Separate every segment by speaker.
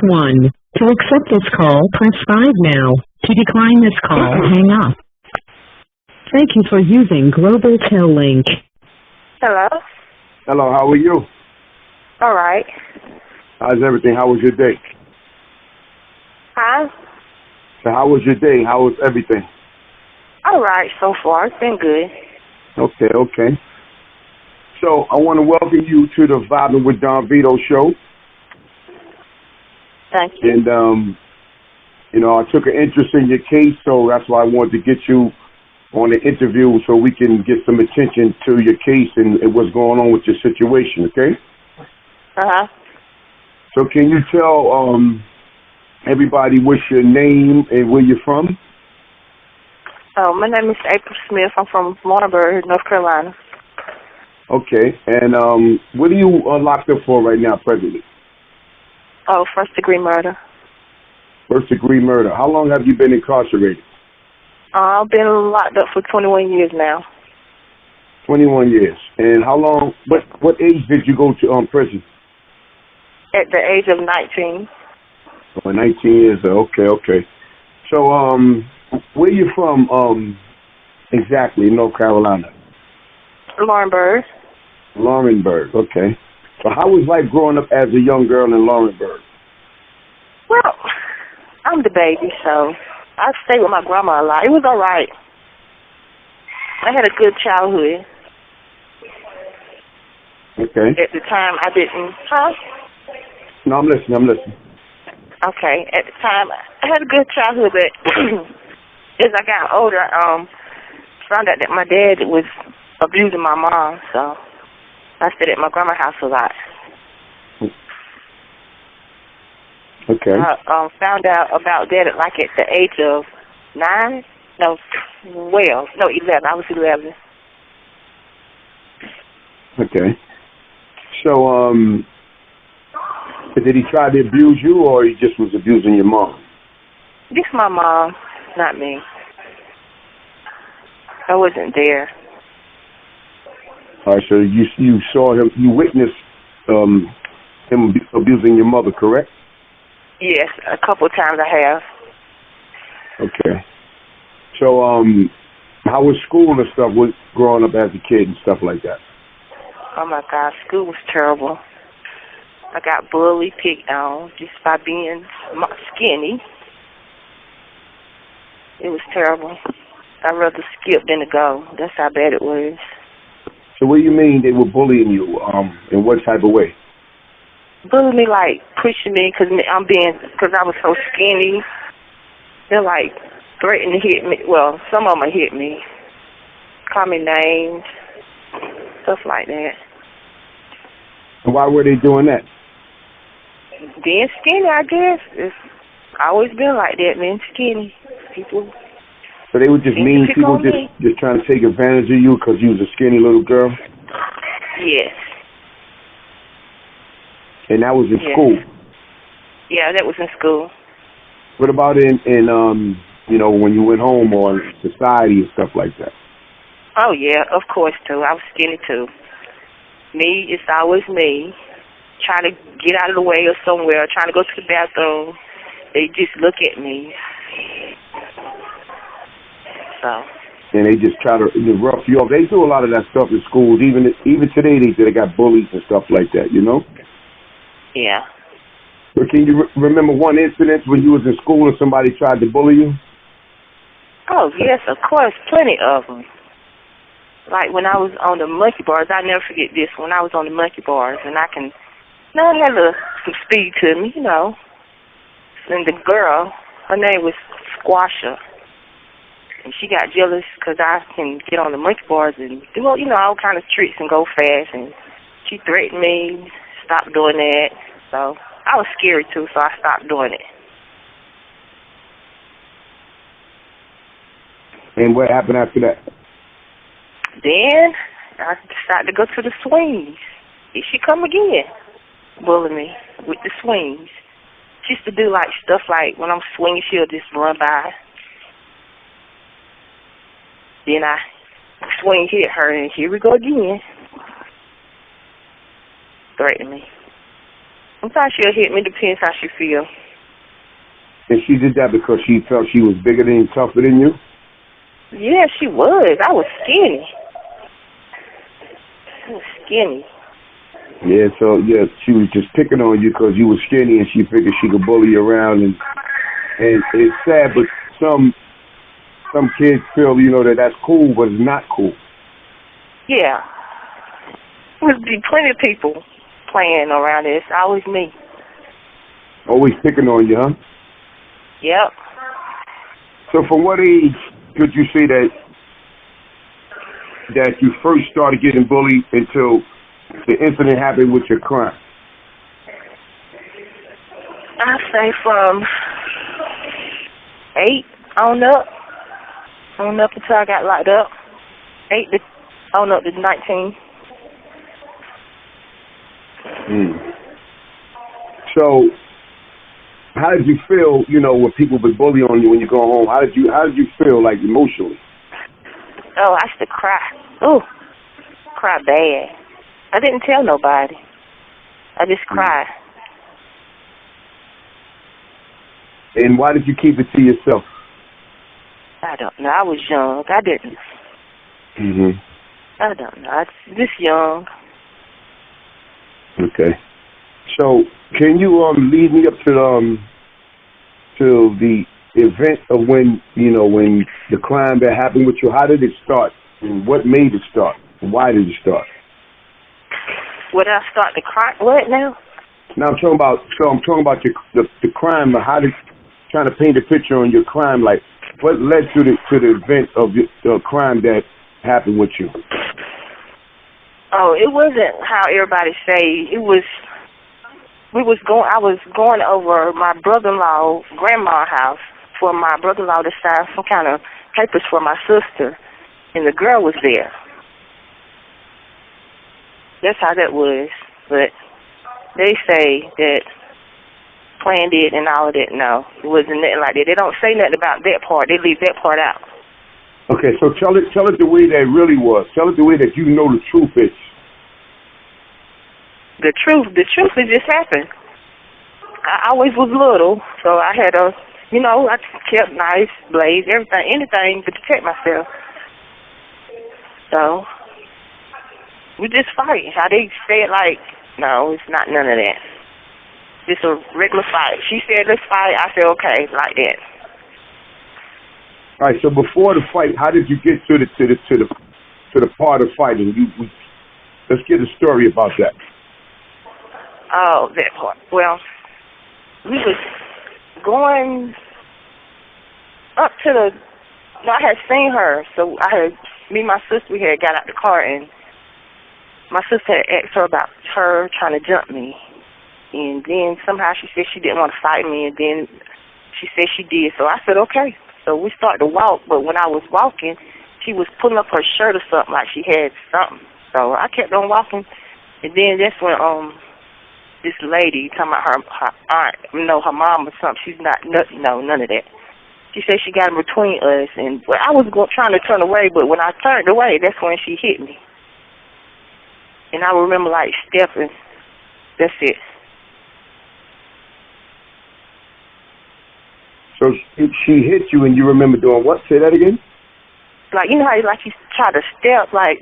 Speaker 1: 1. To accept this call, press 5 now. To decline this call, hang up. Thank you for using Global Tel Link.
Speaker 2: Hello.
Speaker 3: Hello, how are you?
Speaker 2: All right.
Speaker 3: How's everything? How was your day?
Speaker 2: Hi.
Speaker 3: So how was your day? How was everything?
Speaker 2: All right so far. It's been good.
Speaker 3: Okay. So I want to welcome you to the Vibing with Don Vito show.
Speaker 2: Thank you.
Speaker 3: And, I took an interest in your case, so that's why I wanted to get you on the interview so we can get some attention to your case and what's going on with your situation, okay?
Speaker 2: Uh-huh.
Speaker 3: So can you tell everybody what's your name and where you're from?
Speaker 2: Oh, my name is Apryl Smith. I'm from Martinburg, North Carolina.
Speaker 3: Okay. And what are you locked up for right now, presently?
Speaker 2: Oh, first-degree murder.
Speaker 3: First-degree murder. How long have you been incarcerated?
Speaker 2: I've been locked up for 21 years now.
Speaker 3: 21 years. And how long, what age did you go to prison?
Speaker 2: At the age of 19.
Speaker 3: Oh, 19 years old. Okay. So, where you from, exactly, in North Carolina?
Speaker 2: Laurinburg.
Speaker 3: Laurinburg, okay. So how was life growing up as a young girl in Laurinburg?
Speaker 2: Well, I'm the baby, so I stayed with my grandma a lot. It was all right. I had a good childhood.
Speaker 3: Okay.
Speaker 2: At the time, I didn't. Huh?
Speaker 3: No, I'm listening.
Speaker 2: Okay. At the time, I had a good childhood, but as I got older, I found out that my dad was abusing my mom, so I stayed at my grandma's house a lot.
Speaker 3: Okay.
Speaker 2: I found out about that at the age of 9. No, 11. I was 11.
Speaker 3: Okay. So, did he try to abuse you, or he just was abusing your mom?
Speaker 2: This is my mom, not me. I wasn't there.
Speaker 3: All right, so you saw him, you witnessed him abusing your mother, correct?
Speaker 2: Yes, a couple of times I have.
Speaker 3: Okay. So, how was school and stuff with growing up as a kid and stuff like that?
Speaker 2: Oh my God, school was terrible. I got bullied, picked on just by being skinny. It was terrible. I'd rather skip than to go. That's how bad it was.
Speaker 3: So what do you mean they were bullying you? In what type of way?
Speaker 2: Bullying me, like pushing me because I was so skinny. They're like threatening to hit me. Well, some of them hit me, call me names, stuff like that.
Speaker 3: And why were they doing that?
Speaker 2: Being skinny, I guess. It's always been like that, being skinny. People.
Speaker 3: So they were just mean people, just trying to take advantage of you because you was a skinny little girl?
Speaker 2: Yes.
Speaker 3: And that was in school?
Speaker 2: Yeah, that was in school.
Speaker 3: What about in when you went home or society and stuff like that?
Speaker 2: Oh, yeah, of course, too. I was skinny, too. Me, it's always me. Trying to get out of the way or somewhere, trying to go to the bathroom. They just look at me. So.
Speaker 3: And they just try to rough you up. They do a lot of that stuff in schools. Even today, they got bullies and stuff like that, you know?
Speaker 2: Yeah.
Speaker 3: But can you remember one incident when you was in school and somebody tried to bully you?
Speaker 2: Oh, yes, of course. Plenty of them. Like when I was on the monkey bars, I'll never forget this. When I was on the monkey bars, and I had some speed to me, you know. And the girl, her name was Squasher. And she got jealous because I can get on the monkey bars and do, all kind of tricks and go fast. And she threatened me, stop doing that. So I was scary too, so I stopped doing it.
Speaker 3: And what happened after that?
Speaker 2: Then I decided to go to the swings. Here she come again, bullying me with the swings. She used to do stuff like when I'm swinging, she'll just run by. Then I swing, hit her, and here we go again. Threatening me. Sometimes she'll hit me, depends how she feels.
Speaker 3: And she did that because she felt she was bigger than, tougher than you?
Speaker 2: Yeah, she was. I was skinny.
Speaker 3: Yeah, so, yeah, she was just picking on you because you were skinny and she figured she could bully you around. And it's sad, but some kids feel, you know, that's cool, but it's not cool.
Speaker 2: Yeah. There'll be plenty of people playing around this. Always me.
Speaker 3: Always picking on you, huh?
Speaker 2: Yep.
Speaker 3: So from what age could you say that you first started getting bullied until the incident happened with your crime?
Speaker 2: I say from 8 on up until I got locked up. 8 on up to 19.
Speaker 3: So, how did you feel, you know, when people would bully on you when you go home? How did you feel, like, emotionally?
Speaker 2: Oh, I used to cry. Oh, cry bad. I didn't tell nobody. I just cried.
Speaker 3: And why did you keep it to yourself?
Speaker 2: I don't know. I was young. I didn't. I don't know. I was just young.
Speaker 3: Okay. So, can you lead me up to the event of when the crime that happened with you? How did it start? And what made it start? And why did it start?
Speaker 2: Would I start the crime? What now?
Speaker 3: Now I'm talking about the crime. Trying to paint a picture on your crime, like what led to the event of the crime that happened with you?
Speaker 2: Oh, it wasn't how everybody say. It was. I was going over my brother-in-law grandma's house for my brother-in-law to sign some kind of papers for my sister, and the girl was there. That's how that was. But they say that planned it and all of that. No, it wasn't nothing like that. They don't say nothing about that part. They leave that part out.
Speaker 3: Okay, so tell it the way that it really was. Tell it the way that you know the truth is. The truth
Speaker 2: it just happened. I always was little, so I had I kept knives, blades, anything to protect myself. So we just fight. How they say it, like, no, it's not none of that. Just a regular fight. She said, let's fight. I said, okay, like that.
Speaker 3: All right. So before the fight, how did you get to the part of fighting? Let's get a story about that.
Speaker 2: Oh, that part. Well, we was going up to I had seen her, so me and my sister, we had got out the car, and my sister had asked her about her trying to jump me. And then somehow she said she didn't want to fight me, and then she said she did. So I said, okay. So we started to walk, but when I was walking, she was pulling up her shirt or something, like she had something. So I kept on walking, and then that's when this lady, talking about her aunt, her mom or something, she's not, none of that. She said she got in between us, and I was trying to turn away, but when I turned away, that's when she hit me. And I remember, like, stepping. That's it.
Speaker 3: So she hit you, and you remember doing what? Say that again?
Speaker 2: Like, you know how you try to step, like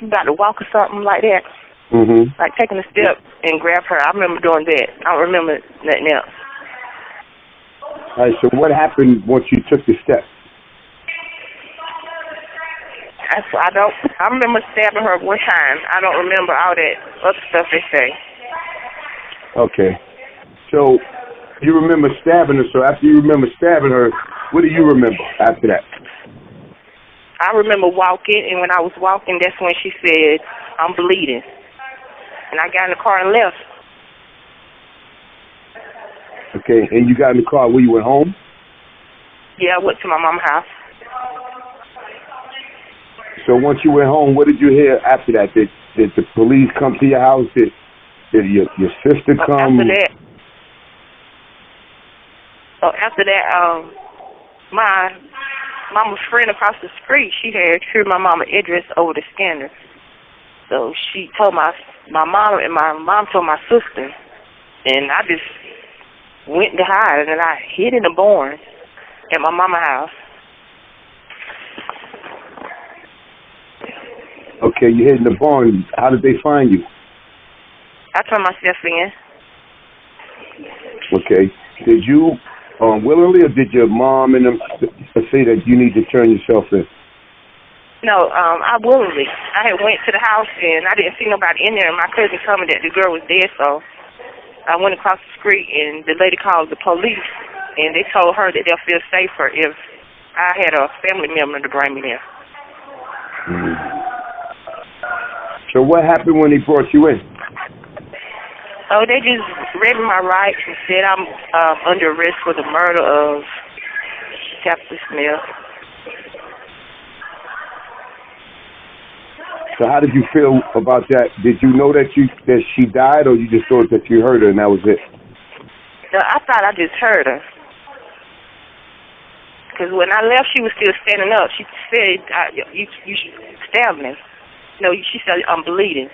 Speaker 2: you about to walk or something like that?
Speaker 3: Mm-hmm.
Speaker 2: Like taking a step and grab her. I remember doing that. I don't remember nothing else.
Speaker 3: All right, so what happened once you took the step?
Speaker 2: I remember stabbing her one time. I don't remember all that other stuff they say.
Speaker 3: Okay. So you remember stabbing her. So after you remember stabbing her, what do you remember after that?
Speaker 2: I remember walking, and when I was walking, that's when she said, I'm bleeding. And I got in the car and left.
Speaker 3: Okay, and you got in the car when you went home?
Speaker 2: Yeah, I went to my mom's house.
Speaker 3: So once you went home, what did you hear after that? Did the police come to your house? Did your sister come?
Speaker 2: After that, my mama's friend across the street, she had heard my mama's address over the scanner. So she told my my mom told my sister, and I just went to hide, and I hid in the barn at my mama's house.
Speaker 3: Okay, you hid in the barn. How did they find you?
Speaker 2: I turned myself in.
Speaker 3: Okay. Did you willingly, or did your mom and them say that you need to turn yourself in?
Speaker 2: No, I willingly. I had went to the house, and I didn't see nobody in there, and my cousin told me that the girl was dead, so I went across the street, and the lady called the police, and they told her that they'll feel safer if I had a family member to bring me there.
Speaker 3: So what happened when they brought you in?
Speaker 2: Oh, they just read me my rights and said I'm under arrest for the murder of Captain Smith.
Speaker 3: So how did you feel about that? Did you know that she died, or you just thought that you heard her and that was it?
Speaker 2: No, I thought I just heard her. Because when I left, she was still standing up. She said, you stabbed me. No, she said, I'm bleeding.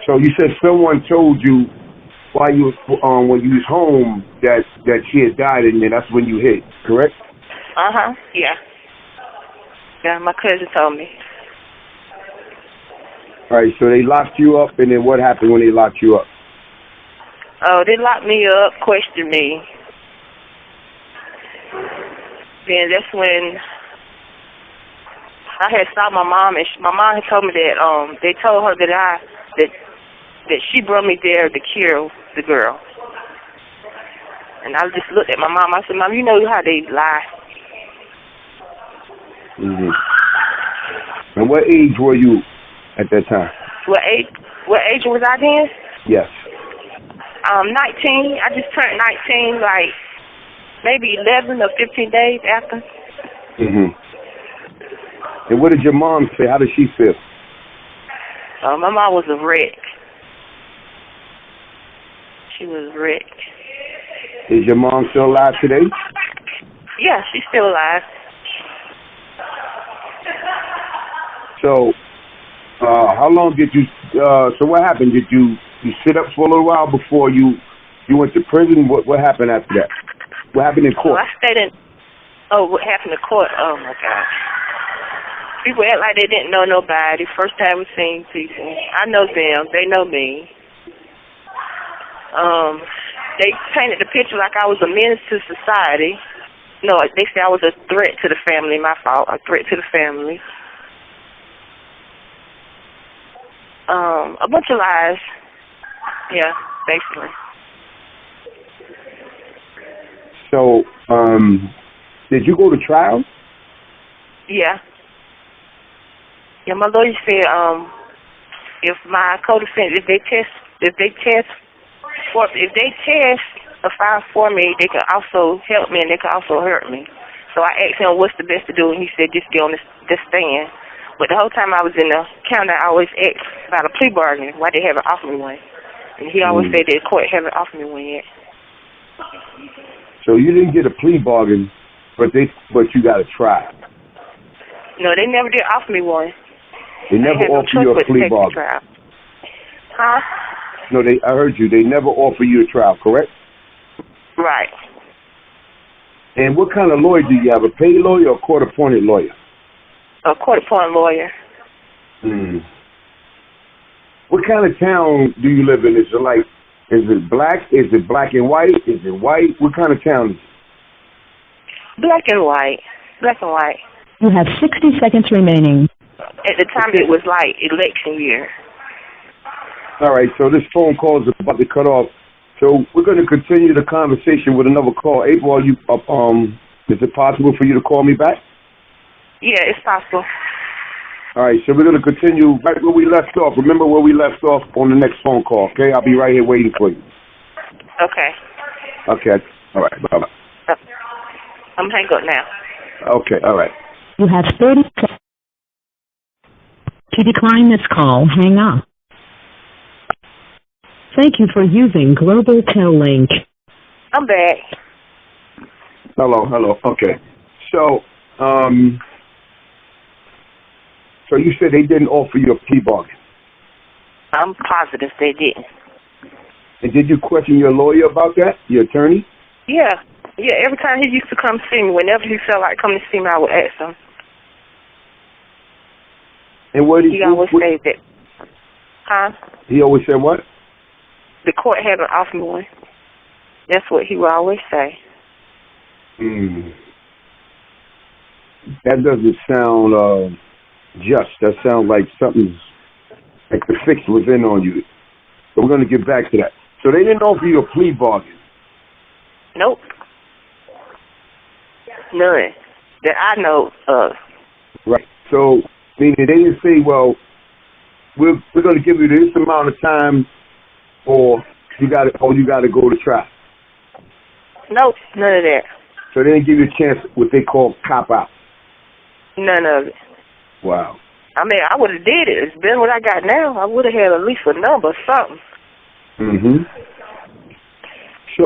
Speaker 3: So you said someone told you while you when you was home that she had died, and then that's when you hid, correct?
Speaker 2: Yeah. Yeah, my cousin told me.
Speaker 3: All right, so they locked you up, and then what happened when they locked you up?
Speaker 2: Oh, they locked me up, questioned me. Then that's when I had saw my mom, and my mom had told me that they told her that she brought me there to kill the girl. And I just looked at my mom. I said, Mom, you know how they lie.
Speaker 3: And what age were you at that time?
Speaker 2: What age was I then?
Speaker 3: Yes.
Speaker 2: 19. I just turned 19, like maybe 11 or 15 days after.
Speaker 3: And what did your mom say? How did she feel?
Speaker 2: My mom was a wreck. She was wrecked.
Speaker 3: Is your mom still alive today?
Speaker 2: Yeah, she's still alive.
Speaker 3: So, how long did you? So what happened? Did you sit up for a little while before you went to prison? What happened after that? What happened in court?
Speaker 2: I stayed in. What happened in court? Oh my God! People act like they didn't know nobody. First time we seen people. I know them. They know me. They painted the picture like I was a menace to society. No, they said I was a threat to the family. My fault. A threat to the family. A bunch of lies. Yeah, basically.
Speaker 3: So, did you go to trial?
Speaker 2: Yeah. Yeah, my lawyer said, if my co-defendant, if they test a file for me, they can also help me and they can also hurt me. So I asked him what's the best to do, and he said just get on the stand. But the whole time I was in the county, I always asked about a plea bargain, why they haven't offered me one. And he always said the court haven't offered me one yet.
Speaker 3: So you didn't get a plea bargain, but you got a trial.
Speaker 2: No, they never did offer me one.
Speaker 3: They never offered you a plea bargain.
Speaker 2: Huh?
Speaker 3: No, I heard you. They never offered you a trial, correct?
Speaker 2: Right.
Speaker 3: And what kind of lawyer do you have? A paid lawyer or a court-appointed lawyer?
Speaker 2: A court-appointed lawyer.
Speaker 3: What kind of town do you live in? Is it black? Is it black and white? Is it white? What kind of town is it?
Speaker 2: Black and white. Black and white.
Speaker 1: You have 60 seconds remaining.
Speaker 2: At the time, it was like election year.
Speaker 3: All right, so this phone call is about to cut off. So we're going to continue the conversation with another call. Apryl, is it possible for you to call me back?
Speaker 2: Yeah, it's possible.
Speaker 3: All right, so we're going to continue right where we left off. Remember where we left off on the next phone call, okay? I'll be right here waiting for you.
Speaker 2: Okay.
Speaker 3: Okay. All right. Bye-bye.
Speaker 2: I'm hanging up now.
Speaker 3: Okay. All right.
Speaker 1: You have 30 seconds. To decline this call, hang up. Thank you for using Global Tel Link.
Speaker 2: I'm back.
Speaker 3: Hello. Okay. So, So you said they didn't offer you a plea bargain.
Speaker 2: I'm positive they didn't.
Speaker 3: And did you question your lawyer about that, your attorney?
Speaker 2: Yeah. Yeah, every time he used to come see me, whenever he felt like coming to see me, I would ask him.
Speaker 3: And what did
Speaker 2: he always say that. Huh?
Speaker 3: He always said what?
Speaker 2: The court haven't offered me one. That's what he would always say.
Speaker 3: That doesn't sound just. That sounds like something's, like the fix was in on you. So we're going to get back to that. So they didn't offer you a plea bargain?
Speaker 2: Nope. None. That I know of.
Speaker 3: Right. So, meaning they didn't say, well, we're going to give you this amount of time, or you got to go to trial.
Speaker 2: Nope, none of that.
Speaker 3: So they didn't give you a chance, what they call cop out. None
Speaker 2: of it.
Speaker 3: Wow.
Speaker 2: I mean, I would have did it. It's better what I got now. I would have had at least a number or something.
Speaker 3: So,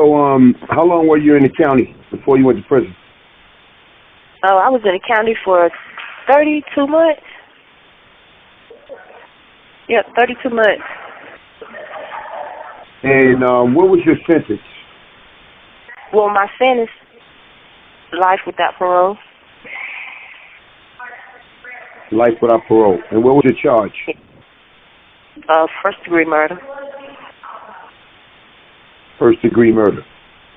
Speaker 3: how long were you in the county before you went to prison?
Speaker 2: Oh, I was in the county for 32 months. Yep, 32 months.
Speaker 3: And what was your sentence?
Speaker 2: Well, my sentence, life without parole.
Speaker 3: Life without parole. And what was your charge?
Speaker 2: First-degree murder.
Speaker 3: First-degree murder.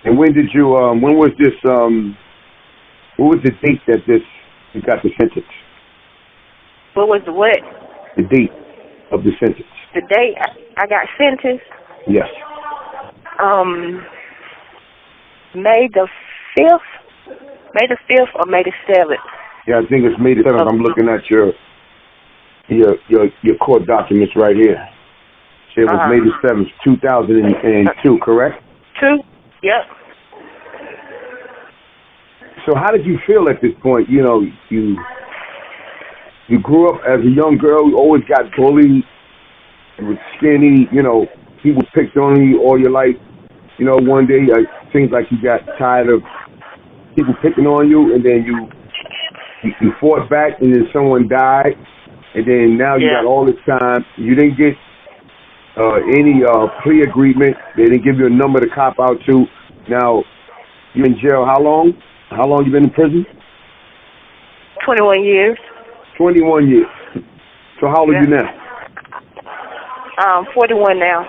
Speaker 3: And when did you? When was this? What was the date that you got the sentence?
Speaker 2: What was the what?
Speaker 3: The date of the sentence.
Speaker 2: The date I got sentenced?
Speaker 3: Yes.
Speaker 2: May the 5th? May the 5th or May the 7th?
Speaker 3: Yeah, I think it's May the 7th. I'm looking at your court documents right here. So it was May the 7th, 2002, correct?
Speaker 2: 2? Yep.
Speaker 3: So how did you feel at this point? You know, you grew up as a young girl. You always got bullied. You were skinny. You know, people picked on you all your life. You know, one day it seems like you got tired of people picking on you, and then you fought back, and then someone died, and then now you got all this time. You didn't get any plea agreement. They didn't give you a number to cop out to. Now, you're in jail how long? How long you been in prison?
Speaker 2: 21 years.
Speaker 3: 21 years. So how old are you now?
Speaker 2: 41 now.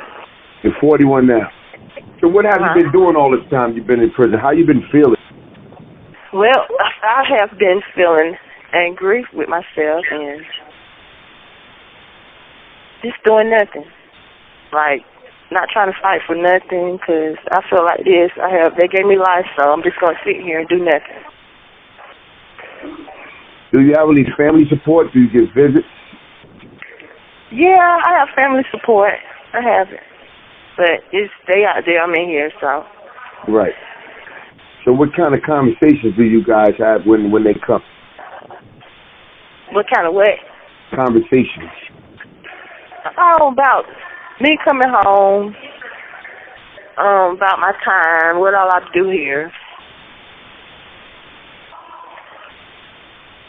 Speaker 3: You're 41 now. So what have you been doing all this time you've been in prison? How you been feeling?
Speaker 2: Well, I have been feeling angry with myself and just doing nothing. Like, not trying to fight for nothing, because I feel like this. They gave me life, so I'm just going to sit here and do nothing.
Speaker 3: Do you have any family support? Do you get visits?
Speaker 2: Yeah, I have family support. I have it. But they out there, I'm in here, so.
Speaker 3: Right. So what kind of conversations do you guys have when they come?
Speaker 2: What kind of what?
Speaker 3: Conversations.
Speaker 2: Oh, about me coming home, about my time, what all I do here.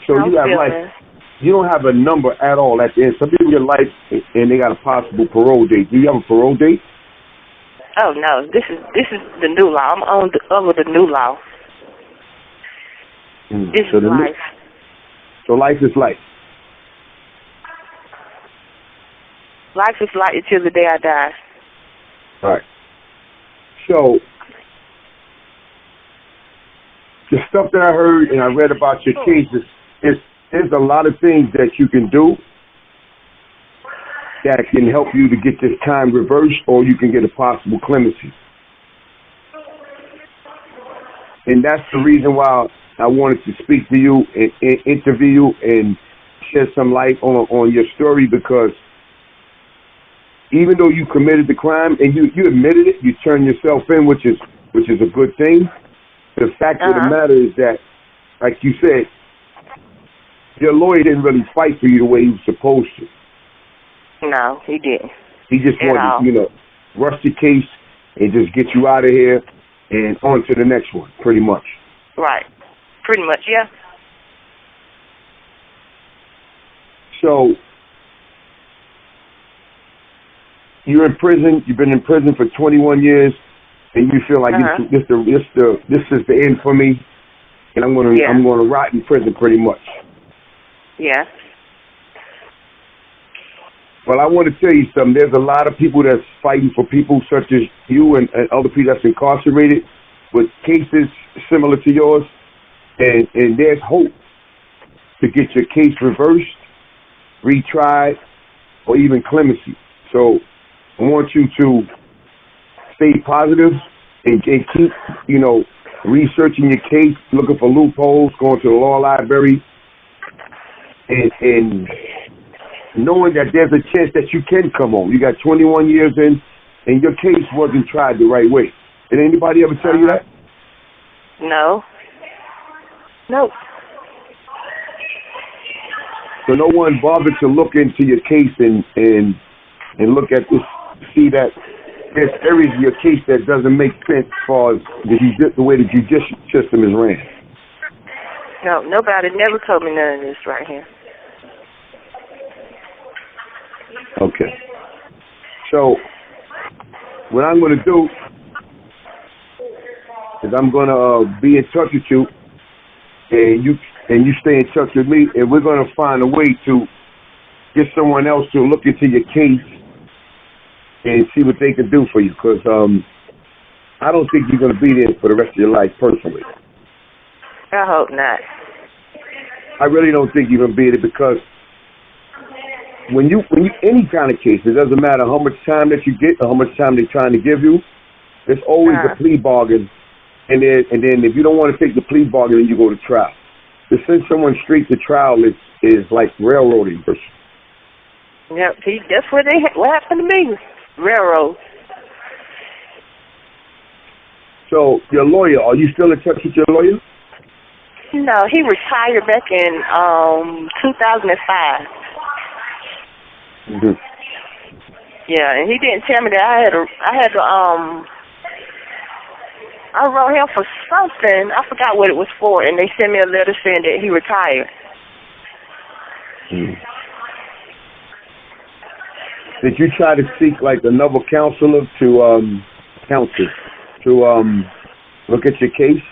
Speaker 3: So you have life. You don't have a number at all at the end. Some people get life and they got a possible parole date. Do you have a parole date?
Speaker 2: Oh no, this is the new law. I'm over the new law. This is life.
Speaker 3: So life is life.
Speaker 2: Life is life until the day I die.
Speaker 3: All right. So the stuff that I heard and I read about your cases, there's a lot of things that you can do that can help you to get this time reversed, or you can get a possible clemency. And that's the reason why I wanted to speak to you and interview you and shed some light on your story, because even though you committed the crime and you admitted it, you turned yourself in, which is a good thing. The fact of the matter is that, like you said, your lawyer didn't really fight for you the way he was supposed to.
Speaker 2: No, he didn't.
Speaker 3: He just wanted to, rush the case and just get you out of here and on to the next one, pretty much.
Speaker 2: Right. Pretty much, yeah.
Speaker 3: So you're in prison. You've been in prison for 21 years, and you feel like this is the end for me, and I'm gonna rot in prison pretty much.
Speaker 2: Yeah.
Speaker 3: Well, I want to tell you something. There's a lot of people that's fighting for people such as you and other people that's incarcerated with cases similar to yours, and there's hope to get your case reversed, retried, or even clemency. So I want you to stay positive and keep, researching your case, looking for loopholes, going to the law library, and knowing that there's a chance that you can come home. You got 21 years in, and your case wasn't tried the right way. Did anybody ever tell you that?
Speaker 2: No. Nope.
Speaker 3: So no one bothered to look into your case and look at this, see that there's areas of your case that doesn't make sense as far as the way the judicial system is ran.
Speaker 2: No, nobody never told me none of this right here.
Speaker 3: Okay. So what I'm going to do is I'm going to be in touch with you, and you stay in touch with me, and we're going to find a way to get someone else to look into your case and see what they can do for you, because I don't think you're going to be there for the rest of your life personally.
Speaker 2: I hope not.
Speaker 3: I really don't think you're going to be there, because when you any kind of case, it doesn't matter how much time that you get or how much time they're trying to give you, there's always a plea bargain, and then if you don't want to take the plea bargain, then you go to trial. To send someone straight to trial is like railroading.
Speaker 2: Yep, see, that's what happened to me. Railroad.
Speaker 3: So your lawyer, are you still in touch with your lawyer?
Speaker 2: No, he retired back in 2005.
Speaker 3: Mm-hmm.
Speaker 2: Yeah, and he didn't tell me that I wrote him for something. I forgot what it was for, and they sent me a letter saying that he retired.
Speaker 3: Mm. Did you try to seek like another counselor to look at your case?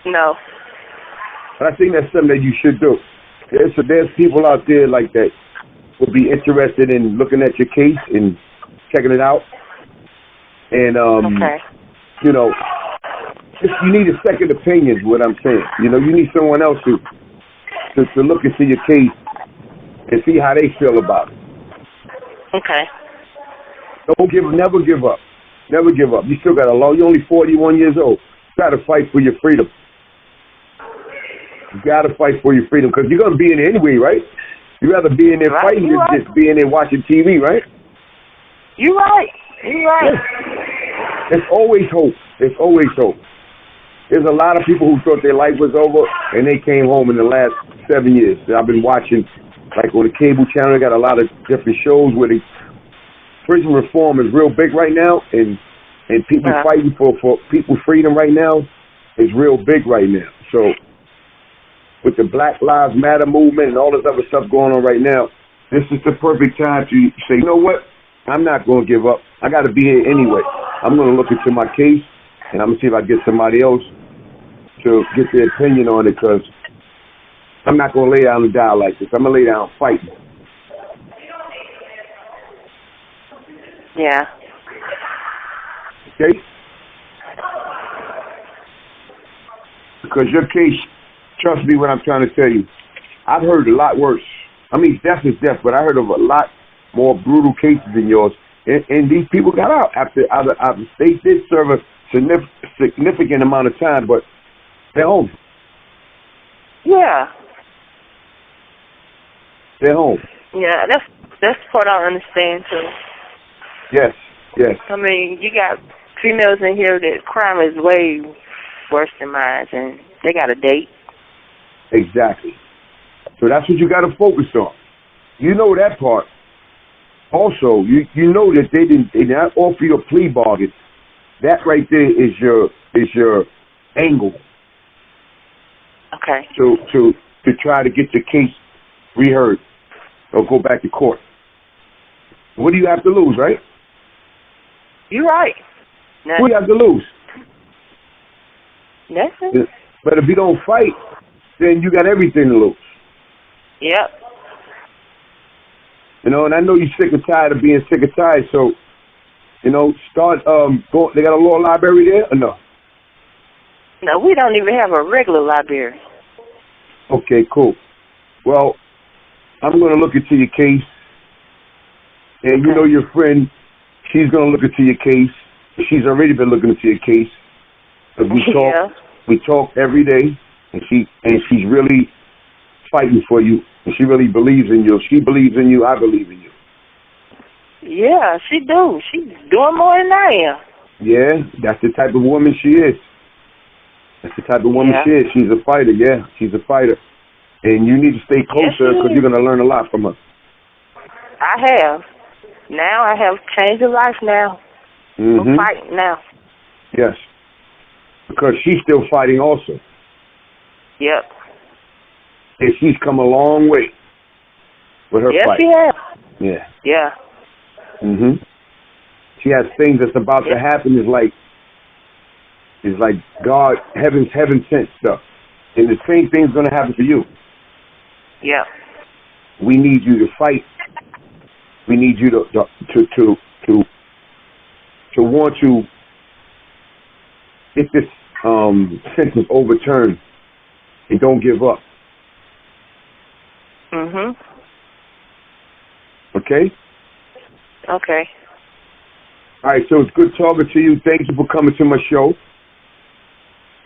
Speaker 2: No.
Speaker 3: But I think that's something that you should do. There's people out there like that would be interested in looking at your case and checking it out. And
Speaker 2: okay.
Speaker 3: You need a second opinion is what I'm saying. You need someone else to look into your case and see how they feel about it.
Speaker 2: Okay.
Speaker 3: Never give up. Never give up. You still got a long. You're only 41 years old. You got to fight for your freedom. You got to fight for your freedom, because you're going to be in it anyway, right? You'd rather be in there fighting than just be in there watching TV, right?
Speaker 2: You're right. You're right.
Speaker 3: Yeah. There's always hope. There's always hope. There's a lot of people who thought their life was over, and they came home in the last 7 years. I've been watching, like on the cable channel, they got a lot of different shows where prison reform is real big right now, and people fighting for people's freedom right now is real big right now. So with the Black Lives Matter movement and all this other stuff going on right now, this is the perfect time to say, you know what? I'm not going to give up. I got to be here anyway. I'm going to look into my case, and I'm going to see if I get somebody else to get their opinion on it, because I'm not going to lay down and die like this. I'm going to lay down fighting.
Speaker 2: Yeah.
Speaker 3: Okay? Because your case, trust me what I'm trying to tell you, I've heard a lot worse. I mean, death is death, but I heard of a lot more brutal cases than yours. And these people got out after they did serve a significant amount of time, but they're home.
Speaker 2: Yeah.
Speaker 3: They're home.
Speaker 2: Yeah, that's what I understand too.
Speaker 3: Yes, yes.
Speaker 2: I mean, you got females in here that crime is way worse than mine, and they got a date.
Speaker 3: Exactly. So that's what you got to focus on. You know that part. Also, you know that they did not offer you a plea bargain. That right there is your angle.
Speaker 2: Okay.
Speaker 3: To try to get your case reheard. or go back to court. What do you have to lose, right?
Speaker 2: You're right. Nothing.
Speaker 3: What do you have to lose?
Speaker 2: Nothing.
Speaker 3: But if you don't fight, then you got everything to lose.
Speaker 2: Yep.
Speaker 3: You know, and I know you're sick and tired of being sick and tired, so, you know, start, they got a law library there or no?
Speaker 2: No, we don't even have a regular library.
Speaker 3: Okay, cool. Well, I'm going to look into your case. And you know your friend, she's going to look into your case. She's already been looking into your case. We talk every day, and she's really fighting for you, and she really believes in you. She believes in you. I believe in you.
Speaker 2: Yeah, she do. She's doing more than I am.
Speaker 3: Yeah, that's the type of woman she is. That's the type of woman she is. She's a fighter. Yeah, she's a fighter. And you need to stay closer because you're going to learn a lot from her.
Speaker 2: I have. Now I have changed of life now. I'm fighting now.
Speaker 3: Yes. Because she's still fighting also.
Speaker 2: Yep.
Speaker 3: And she's come a long way with her fight.
Speaker 2: Yes, she has.
Speaker 3: Yeah.
Speaker 2: Yeah.
Speaker 3: She has things that's about to happen. It's like God, heaven sent stuff. And the same thing's going to happen for you.
Speaker 2: Yeah.
Speaker 3: We need you to fight. We need you to want to get this sentence overturned and don't give up. Okay?
Speaker 2: Okay.
Speaker 3: All right, so it's good talking to you. Thank you for coming to my show.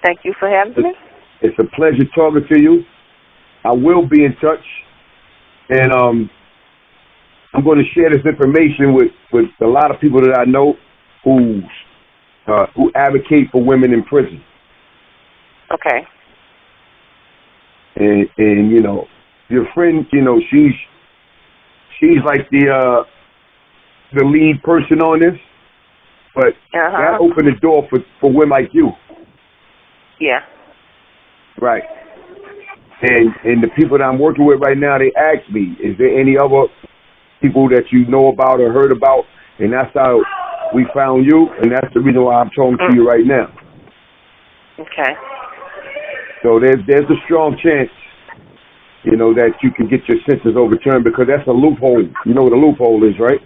Speaker 2: Thank you for having me.
Speaker 3: It's a pleasure talking to you. I will be in touch. And I'm going to share this information with a lot of people that I know who advocate for women in prison.
Speaker 2: Okay.
Speaker 3: And you know, your friend, you know, she's like the lead person on this, but that opened the door for women like you.
Speaker 2: Yeah.
Speaker 3: Right. And the people that I'm working with right now, they ask me, is there any other people that you know about or heard about? And that's how we found you, and that's the reason why I'm talking to you right now.
Speaker 2: Okay.
Speaker 3: So there's a strong chance, you know, that you can get your sentence overturned because that's a loophole. You know what a loophole is, right?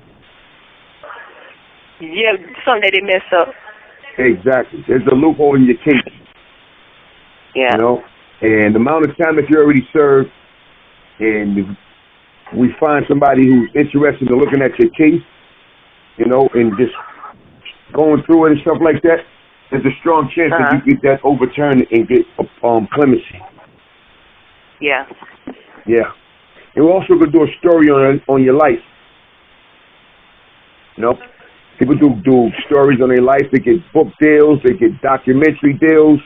Speaker 2: Yeah, something they mess up.
Speaker 3: Exactly. There's a loophole in your case.
Speaker 2: Yeah.
Speaker 3: You know, and the amount of time that you already served, and if we find somebody who's interested in looking at your case, you know, and just going through it and stuff like that, there's a strong chance that you get that overturned and get clemency.
Speaker 2: Yeah.
Speaker 3: Yeah. And we're also going to do a story on your life. You know, people do stories on their life. They get book deals. They get documentary deals,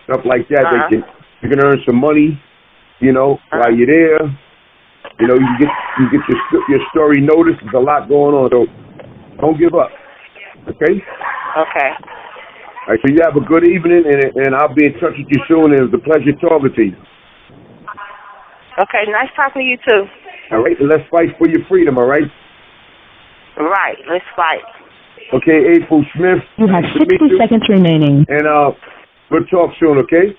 Speaker 3: stuff like that. You can earn some money, you know, while you're there. You know, you get your story noticed. There's a lot going on, so don't give up. Okay?
Speaker 2: Okay.
Speaker 3: All right, so you have a good evening, and I'll be in touch with you soon. It was a pleasure talking to you.
Speaker 2: Okay, nice talking to you too.
Speaker 3: All right, let's fight for your freedom, all right?
Speaker 2: Right, let's fight.
Speaker 3: Okay, Apryl Smith.
Speaker 1: You have 60 seconds remaining.
Speaker 3: And we'll talk soon, okay?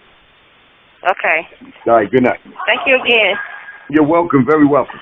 Speaker 2: Okay.
Speaker 3: All right, good night.
Speaker 2: Thank you again.
Speaker 3: You're welcome, very welcome.